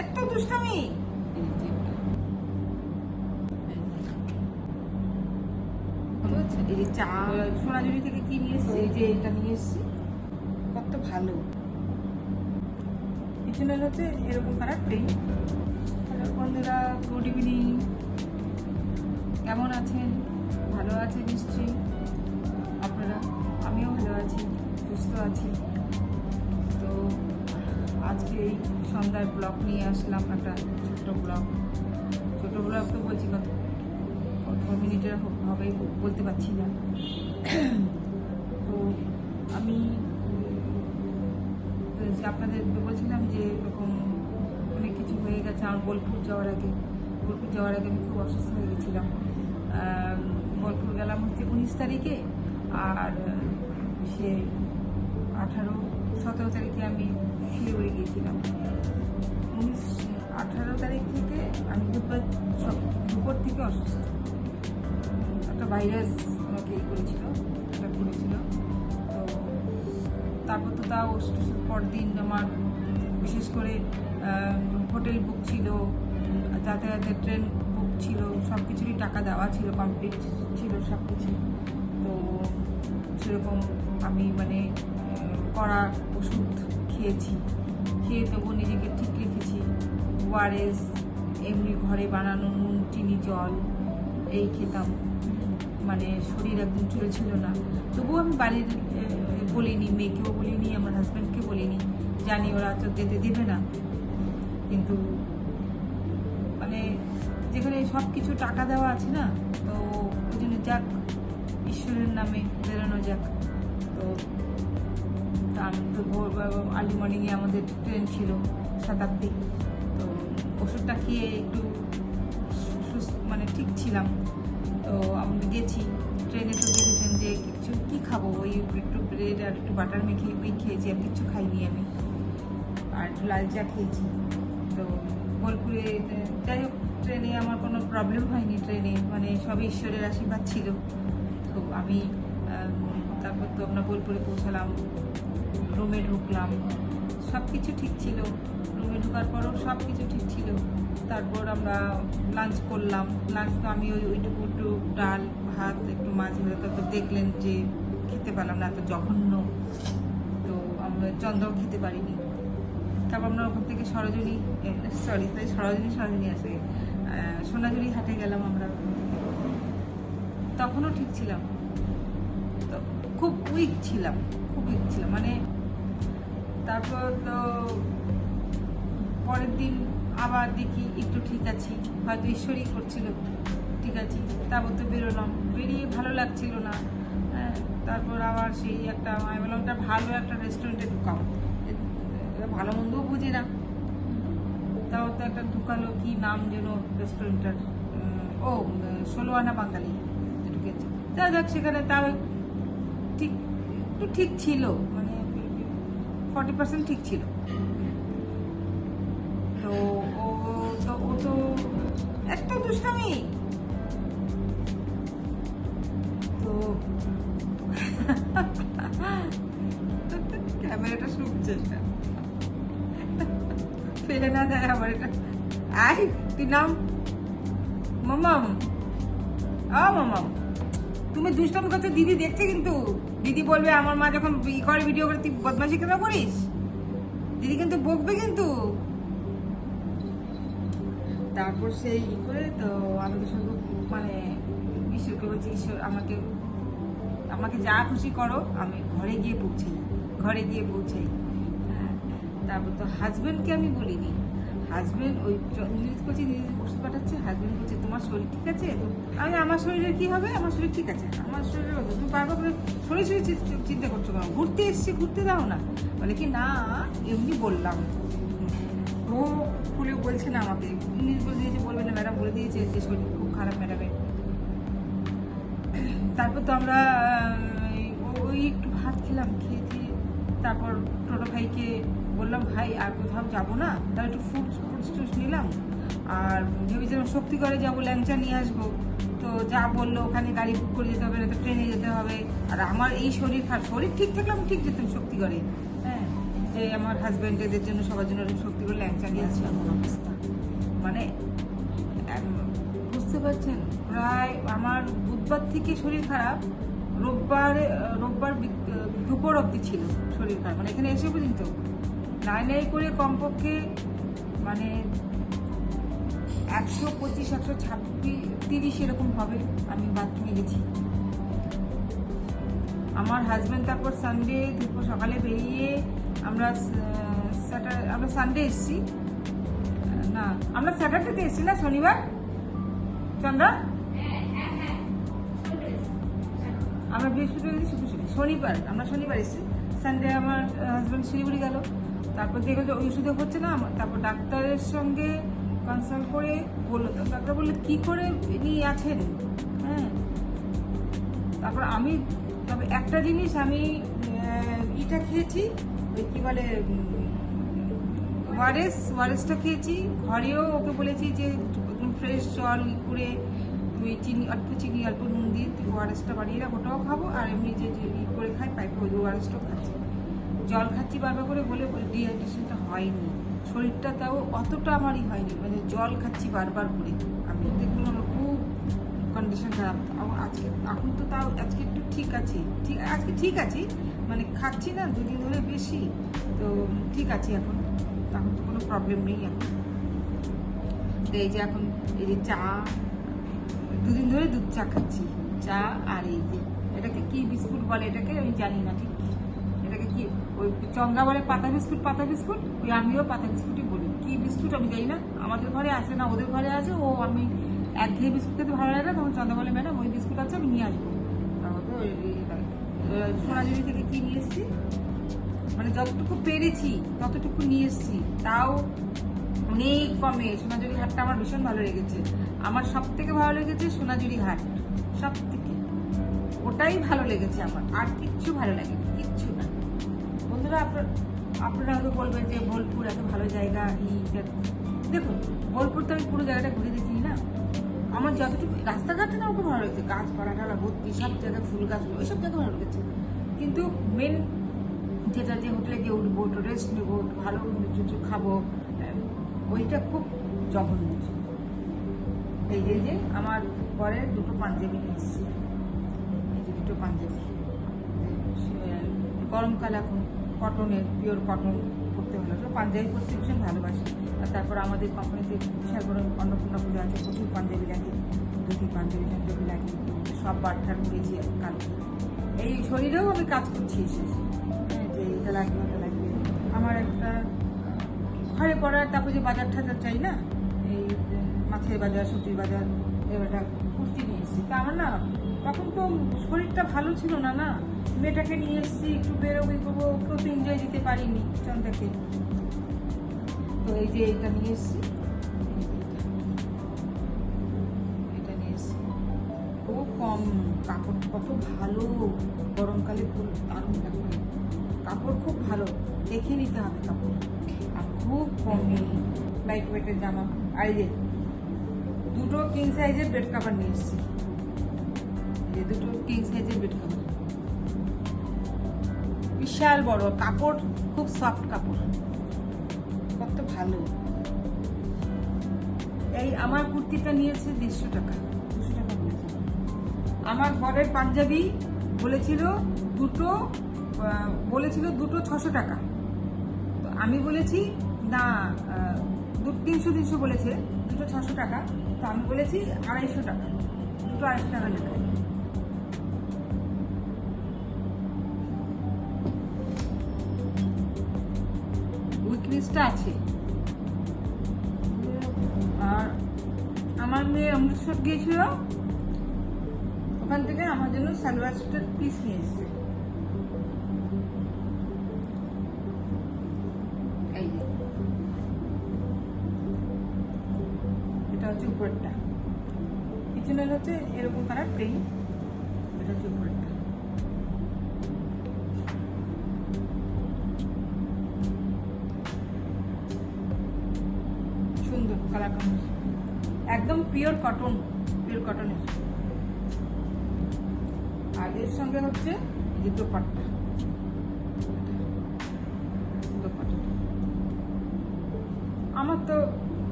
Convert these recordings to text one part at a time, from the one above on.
এত দুষ্টামি। এই যে চা সোনাঝুরি থেকে কি নিয়ে এসছি, এই যে এটা নিয়ে এসছি, কত ভালো। পিছনে হচ্ছে এরকম কালার প্রিন্ট। হ্যালো বন্ধুরা, গুড ইভিনিং। কেমন আছেন? ভালো আছেন নিশ্চয়ই আপনারা। আমিও ভালো আছি, সুস্থ আছি। তো আজকে এই সন্ধ্যার ব্লগ নিয়ে আসলাম, একটা ছোট ব্লগ তো বলছি কত মিনিটের হবে বলতে পারছি না। তো আমি আপনাদের বলছিলাম যে এরকম অনেক কিছু হয়ে গেছে আমার বোলপুর যাওয়ার আগে আমি খুব অসুস্থ হয়ে গেছিলাম। বোলপুর গেলাম হচ্ছে 19 তারিখে, আর সে 17 তারিখে আমি শিলিগুড়ি গিয়েছিলাম। 18 তারিখ থেকে আমি দুপুর থেকে অসুস্থ। একটা ভাইরাস আমাকে করেছিল। তো তারপর তো তাও পরদিন আমার বিশেষ করে হোটেল বুক ছিল, যাতায়াতের ট্রেন বুক ছিল, সব কিছুরই টাকা দেওয়া ছিল, কমপ্লিট ছিল সব কিছু। তো সেরকম আমি মানে কড়া ওষুধ খেয়ে তবু নিজেকে ঠিক রেখেছি। ওআরএস, এমনি ঘরে বানানো নুন চিনি জল এই খেতাম। মানে শরীর একদম ছিল না। তবুও আমি বাড়ির বলিনি, মেয়েকেও বলিনি, আমার হাজব্যান্ডকে বলিনি, জানি ওরা তো যেতে দেবে না। কিন্তু মানে যেখানে সব কিছু টাকা দেওয়া আছে না, তো ওই জন্য যাক, ঈশ্বরের নামে বেরোনো যাক। তো আমি তো আর্লি মর্নিংয়ে আমাদের ট্রেন ছিল শতাব্দী। তো ওষুধটা খেয়ে একটু মানে ঠিক ছিলাম। তো আমি গেছি ট্রেনে, তো দেখেছেন যে কিছু কী খাবো, ওই একটু ব্রেড আর একটু বাটার মেখে ওই খেয়েছি, আর কিচ্ছু খাইনি আমি, আর একটু লাল চা খেয়েছি। তো বোলপুরে যাই হোক, ট্রেনে আমার কোনো প্রবলেম হয়নি। ট্রেনে মানে সবই ঈশ্বরের আশীর্বাদ ছিল। তো আমি তারপর তো আমরা বোলপুরে পৌঁছালাম, রুমে ঢুকলাম, সব কিছু ঠিক ছিল। রুমে ঢোকার পরও সব কিছু ঠিক ছিল। তারপর আমরা লাঞ্চ করলাম। লাঞ্চ তো আমি ওইটুকু একটু ডাল ভাত একটু মাছ ভাজা, তারপর দেখলেন যে খেতে পারলাম না, এত জঘন্য। তো আমরা চন্দ্রও খেতে পারিনি। তারপর আমরা ওখান থেকে সরোজিনী আসে সোনাঝুরি হাটে গেলাম আমরা। তখনও ঠিক ছিলাম, তো খুব উইক ছিলাম মানে। তারপর তো পরের দিন আবার দেখি একটু ঠিক আছি, হয়তো ঈশ্বরই করছিল ঠিক আছি। তারপর তো বেরোলাম, বেরিয়ে ভালো লাগছিল না। হ্যাঁ, তারপর আবার সেই একটা আমি বললাম একটা ভালো একটা রেস্টুরেন্টে ঢুকাও, ভালো মন্দও বুঝি না, তাও তো একটা ঢুকালো, কি নাম যেন রেস্টুরেন্টটার, 16 আনা বাঙালি ঢুকেছে। যাক সেখানে তাও ঠিক একটু ঠিক ছিল, মানে 40% ঠিক ছিল। তো ও তো এত দুষ্টামি। তো ক্যামেরাটা শুনছে, ফেলে না দেয় আমার এটা। আই তুই নাম মামাম, মামাম, তুমি দুষ্টামি করছো, দিদি দেখছে কিন্তু। দিদি বলবে আমার মা যখন করে ভিডিও করে তুই বদমাশি কেন করিস, দিদি কিন্তু বকবে কিন্তু। তারপর সেই করে তো আমি তো শুধু মানে ঈশ্বরকে বলছি, ঈশ্বর আমাকে যা খুশি করো, আমি ঘরে গিয়ে পৌঁছাই। হ্যাঁ, তারপর তো হাজব্যান্ডকে আমি বলিনি। হাজব্যান্ড ওই নিউজ করছে, নিউজ ওষুধ পাঠাচ্ছে, হাজব্যান্ড বলছে তোমার শরীর ঠিক আছে? তো আমি আমার শরীরের কি হবে, আমার শরীর ঠিক আছে, আমার শরীরের তুমি বারবার শরীর চিন্তা করছো কেন? ঘুরতে এসছি, ঘুরতে দাও না। বলে কি না, এমনি বললাম। ও খুলে বলছে না আমাকে, ইংলিশ বলে দিয়েছে, বলবে না ম্যাডাম বলে দিয়েছে যে শরীর খুব খারাপ ম্যাডামের। তারপর তো আমরা ওই একটু ভাত খেলাম, খেয়ে তারপর টোটো ভাইকে বললাম ভাই আর কোথাও যাবো না, তাহলে একটু ফ্রুটস নিলাম। আর ভেবেছিলাম শক্তিগড়ে যাবো, ল্যাংচা নিয়ে আসবো। তো যা বললো ওখানে গাড়ি বুক করে যেতে হবে, না তো ট্রেনে যেতে হবে। আর আমার এই শরীর ঠিক থাকলে আমি ঠিক যেতাম শক্তিগড়ে। হ্যাঁ, যে আমার হাজব্যান্ড এদের জন্য সবার জন্য এরকম শক্তি করে ল্যাংচা নিয়েছি। অবস্থা মানে বুঝতে পারছেন, প্রায় আমার বুধবার থেকে শরীর খারাপ, রোববার দুপুর অবধি ছিল শরীর খারাপ। মানে এখানে এসে পর্যন্ত নাই করে কমপক্ষে মানে 125, 126, 30 এরকম হবে আমি বাথরুমে গেছি। আমার হাজব্যান্ড তারপর সানডে দুপুর সকালে বেরিয়ে আমরা সানডে এসেছি, না আমরা স্যাটারডেতে এসেছি না, শনিবার চন্দ্রা, আমরা বৃহস্পতিবার শনিবার আমরা শনিবার এসেছি। সানডে আমার হাজব্যান্ড শিলিগুড়ি গেল, তারপর দেখলো যে ওই ওষুধে হচ্ছে না। তারপর ডাক্তারের সঙ্গে কনসাল্ট করে বললো, তো ডাক্তার বললো কী করে ইনি আছেন। হ্যাঁ, তারপর আমি তবে একটা জিনিস আমি ইটা খেয়েছি, ওই কী বলে ওয়ারেসটা খেয়েছি। ঘরেও ওকে বলেছি যে একদম ফ্রেশ জল করে তুই অল্প চিনি অল্প নুন দিয়ে তুই ওয়ারেসটা বানিয়ে রাখ, ওটাও খাবো। আর এমনি যে করে খাই পাইপ ওই ওয়ারেসটাও খাচ্ছি, জল খাচ্ছি বারবার করে, বলে ডিহাইড্রেশনটা হয়নি শরীরটা, তাও অতটা আমারই হয়নি, মানে জল খাচ্ছি বারবার করে। আমি দেখুন আমার খুব কন্ডিশন খারাপ। আজকে এখন তো তাও আজকে একটু ঠিক আছি, আজকে ঠিক আছি, মানে খাচ্ছি না দুদিন ধরে বেশি, তো ঠিক আছে এখন তো কোনো প্রবলেম নেই এখন। তো এই যে এখন এই যে চা, দুদিন ধরে দুধ চা খাচ্ছি, চা। আর এই যে এটাকে কি বিস্কুট বলে এটাকে আমি জানি না ঠিক, এটাকে কি ওই চঙ্গা বলে পাতা বিস্কুট, ওই আমিও পাতা বিস্কুটই বলি। কি বিস্কুট আমি জানি না, আমাদের ঘরে আছে না ওদের ঘরে আছে। ও আমি একঘেয়ে বিস্কুট খেতে ভালো লাগে না, তখন চন্দ্রা বলে ম্যাডাম ওই বিস্কুট আছে আমি নিয়ে আসবো। সোনাঝুরি থেকে কি নিয়ে এসেছি, মানে যতটুকু পেরেছি ততটুকু নিয়ে এসেছি, তাও অনেক কমে। সোনাঝুরি হাটটা আমার ভীষণ ভালো লেগেছে, আমার সব থেকে ভালো লেগেছে সোনাঝুরি হাট, সব থেকে ওটাই ভালো লেগেছে আমার, আর কিচ্ছু ভালো লাগেনি, কিচ্ছু না। বন্ধুরা আপনারা হয়তো বলবেন যে বোলপুর এত ভালো জায়গা, দেখুন বোলপুর তো আমি পুরো জায়গাটা ঘুরে দেখি না, আমার যতটুকু রাস্তাঘাটটা আমাকে ভালো লেগেছে, গাছপালা টালা ভর্তি, সব জায়গায় ফুল গাছগুলো ওইসব জায়গায় ভালো লেগেছে। কিন্তু মেন যেটা যে হোটেলে গিয়ে উঠবো, রেস্ট নেবো, ভালো কিছু খাবো, ওইটা খুব জঘন্য ছিল। এই যে আমার পরের দুটো পাঞ্জাবি নিয়ে এসেছি, এই যে দুটো পাঞ্জাবি, গরমকাল এখন কটনের, পিওর কটন পরতে ভালো, পাঞ্জাবি পরতে ভীষণ ভালোবাসি। আর তারপর আমাদের কোম্পানিতে বিশাল বড় অন্নপূর্ণা পুজো আছে, প্রচুর পাঞ্জাবি লাগে, ধুতি পাঞ্জাবি লাগে, সব বাটঠার করেছি কালকে। এই শরীরেও আমি কাজ করছি এসেছি, হ্যাঁ, যে এটা লাগবে ওটা লাগবে। আমার একটা ঘরে পড়ার, তারপর যে বাজার টাজার চাই না, এই মাছের বাজার, সবজির বাজার, এবারটা কুর্তি নিয়ে এসেছি। তা আমার না তখন তো শরীরটা ভালো ছিল না, মেয়েটাকে নিয়ে এসেছি, একটু বেরোবি করবো, ওকেও তো এনজয় দিতে পারিনি চন্দ্রাকে। তো এই যে এটা নিয়ে এসেছি, এটা নিয়ে এসেছি, খুব কম কাপড়, কত ভালো গরমকালে খুব দারুণ লাগবে, কাপড় খুব ভালো, দেখে নিতে হবে কাপড়, আর খুব কমে লাইট ওয়েটের জামা। আর এই যে দুটো কিং সাইজের বেড কাভার নিয়ে এসেছি, দুটো কিং সাইজের বেড কাভার, বিশাল বড় কাপড়, খুব সফট কাপড়, কত ভালো। এই আমার কুর্তিটা নিয়েছে 150 টাকা, 200 টাকা বলেছে। আমার বরের পাঞ্জাবি বলেছিল দুটো 600 টাকা, তো আমি বলেছি না, 300 বলেছে, দুটো 600 টাকা, তো আমি বলেছি 250 টাকা, দুটো 250 টাকা লেখা। উইকনেসটা আছে। আর আমার মেয়ে অমৃতসর গিয়েছিল, ওখান থেকে আমার জন্য সালোয়ার স্যুটের পিস নিয়ে এসেছে। এই যে এটা হচ্ছে উপরটা, পিছনে হচ্ছে এরকম কালার প্লেন, এটা হচ্ছে উপরটা। সুন্দর কালার কম্বিনেশন, একদম পিওর কটনের। আর এর সঙ্গে হচ্ছে এই যে দোপাট্টা, আমার তো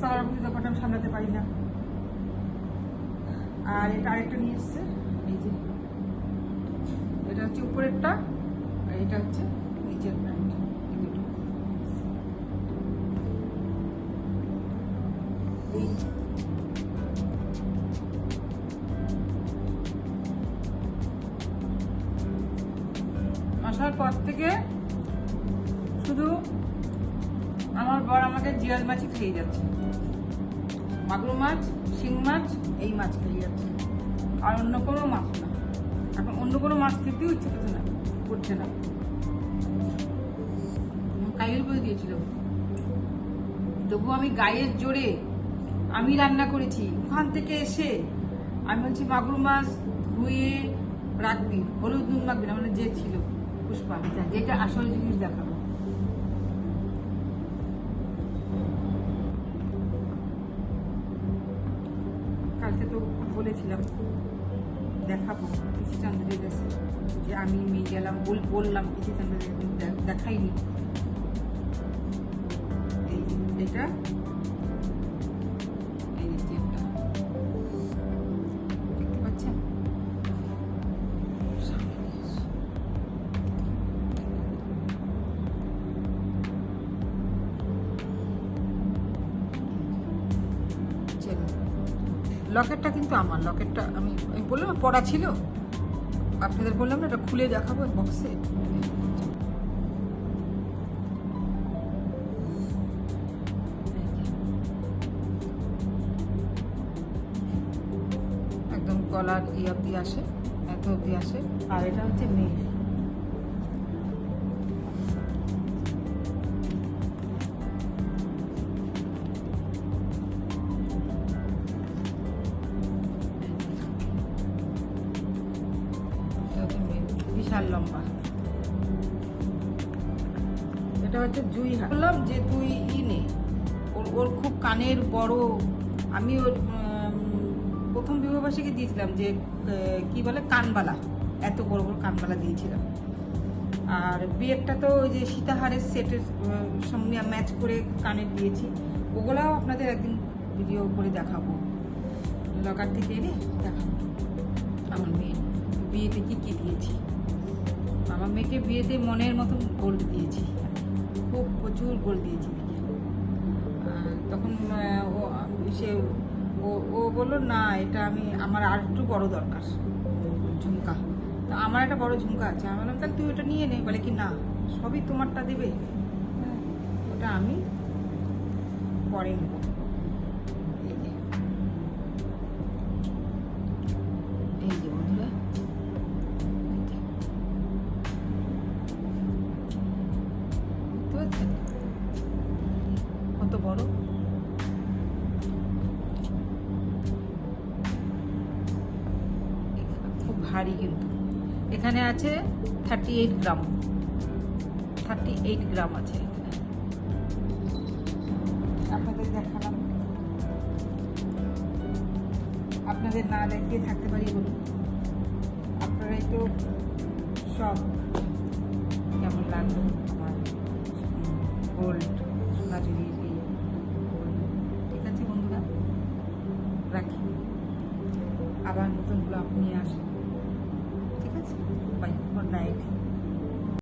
সারাবতী দোকানটা আমি সামলাতে পারি না। আর এটা আরেকটা নিয়ে এসছে, এই যে এটা হচ্ছে উপরেরটা আর এটা হচ্ছে নিচের প্যান্ট। আসার পর থেকে শুধু আমার বর আমাকে জিয়াল মাছই খেয়ে যাচ্ছে, মাগুর মাছ, শিং মাছ, এই মাছ খেয়ে যাচ্ছে, আর অন্য কোনো মাছ না। এখন অন্য কোনো মাছ খেতেও ইচ্ছে করছে না। কাইল বলে দিয়েছিল, তবু আমি গায়ের জোরে আমি রান্না করেছি। ওখান থেকে এসে আমি বলছি মাগুর মাছ ধুয়ে রাখবি, হলুদ নুন রাখবি না, মানে যে ছিল পুষ্পা, যেটা আসল জিনিস দেখাবো। কালকে তো বলেছিলাম দেখাবো পিসি চান্দের কাছে, যে আমি নিয়ে গেলাম, বললাম পিসি চান্দের দেখাইনি। এটা এই যে দেখতে পাচ্ছেন, লকেটটা কিন্তু আমার, লকেটটা আমি বললাম পড়া ছিল, আপনাদের বললাম না এটা খুলে দেখাবো বক্সে। একদম গলার অব্দি আসে, এত অব্দি আসে। আর এটা হচ্ছে মেয়ে, বিশাল লম্বা। এটা হচ্ছে জুই হাত। বললাম যে তুই নে, ওর খুব কানের বড়। আমি ওর প্রথম বিবাহবার্ষিকী দিয়েছিলাম যে কি বলে কানবালা, এত বড় বড় কানবালা দিয়েছিলাম। আর বিয়েরটা তো ওই যে সীতাহারের সেটের সঙ্গে ম্যাচ করে কানের দিয়েছি, ওগুলাও আপনাদের একদিন ভিডিও করে দেখাবো, লকার থেকে এনে দেখাবো আমার মেয়ে বিয়েতে কি কি দিয়েছি। আমার মেয়েকে বিয়েতে মনের মতন গোল্ড দিয়েছি, খুব প্রচুর গোল্ড দিয়েছি মেয়েকে। তখন ও বললো না এটা আমার আর একটু বড় দরকার ঝুমকা, তো আমার একটা বড় ঝুমকা আছে। আমি বললাম তাহলে তুই ওটা নিয়ে নে। বলে কি না সবই তোমারটা দেবে, ওটা আমি পরে নেব। এই যে বন্ধুরা কত বড়, খুব ভারী কিন্তু। এখানে আছে 38 গ্রাম, 38 গ্রাম আছে এখানে। আপনাদের দেখালাম, আপনাদের না দেখিয়ে থাকতে পারি বলুন? আপনারাই তো সব। কেমন লাগলো আমার গোল্ড সোনাঝুরি? ঠিক আছে বন্ধুরা, রাখি, আবার নতুন ব্লগ নিয়ে আসি। ঠিক আছে, বাই, গুড নাইট।